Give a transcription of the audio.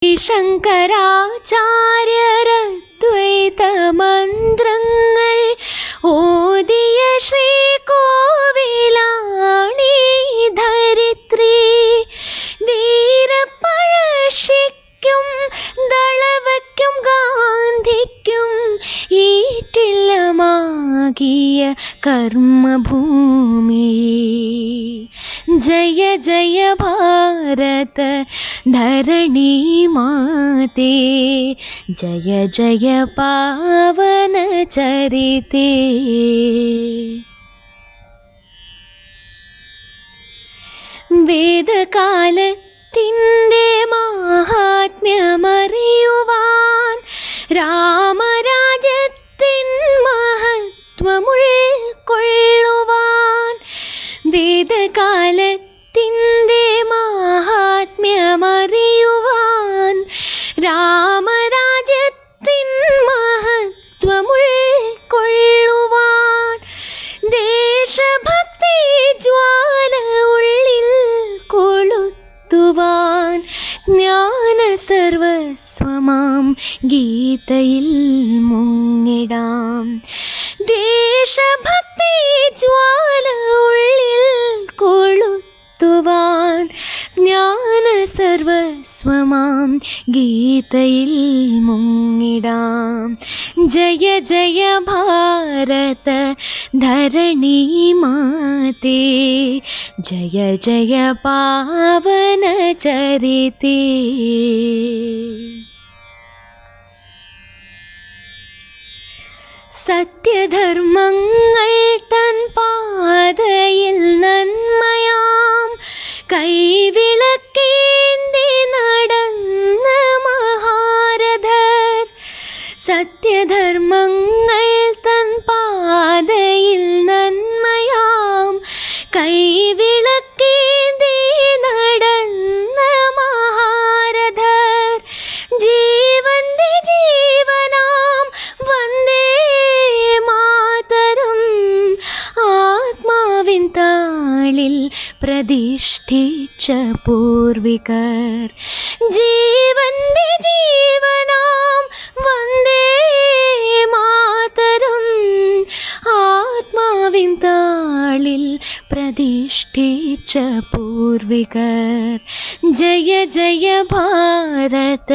ശങ്കരാചാര്യരദ്വൈതമന്ത്രങ്ങൾ ഓതിയ ശ്രീകോവിലാണീ ധരിത്രി. വീരപ്പഴശ്ശിക്കും ദളവയ്ക്കും ഗാന്ധിക്കും ഈറ്റില്ലമാകിയ കർമ്മഭൂമി. ജയ ജയ ഭാരത ധരണി മാതേ, ജയ ജയ പാവന ചരിതേ. വേദകാലത്തിൻ്റെ മാഹാത്മ്യമറിയുവാൻ, രാമരാജ്യത്തിൻ മഹത്വമുൾക്കൊള്ളുവാൻ, വേദകാലത്തിൻ്റെ മാഹാത്മ്യമറിയുവാൻ, രാമരാജ്യത്തിൻ മഹത്വമുൾക്കൊള്ളുവാൻ, ദേശഭക്തി ജ്വാല ഉള്ളിൽ കൊളുത്തുവാൻ, ജ്ഞാനസർവസ്വമാം ഗീതയിൽ മുങ്ങിടാം. ദേശഭക്തി ജ്വാല ഉള്ളിൽ കൊളുത്തുവാൻ, ജ്ഞാനസർവസ്വമാം ഗീതയിൽ മുങ്ങിടാം. ജയ ജയ ഭാരത ധരണി മാതേ, ജയ ജയ പാവന ചരിതേ. സത്യധർമ്മങ്ങൾ തൻ പാതയിൽ നന്മയാം കൈവിളക്കേന്തി നടന്ന മഹാരഥർ. സത്യധർമ്മങ്ങൾ തൻ പാതയിൽ നന്മയാം കൈവിളക്കേന്തി നടന്ന മഹാരഥർ. ജീവന്റെ ജീവനാം വന്ദേ മാതരം ആത്മാവിൻ താളിൽ പ്രതിഷ്ഠിച്ച പൂർവികർ. ജീവന്റെ ജീവനാം വന്ദേ മാതരം ആത്മാവിൻ താളിൽ പ്രതിഷ്ഠിച്ച പൂർവികർ. ജയ ജയ ഭാരത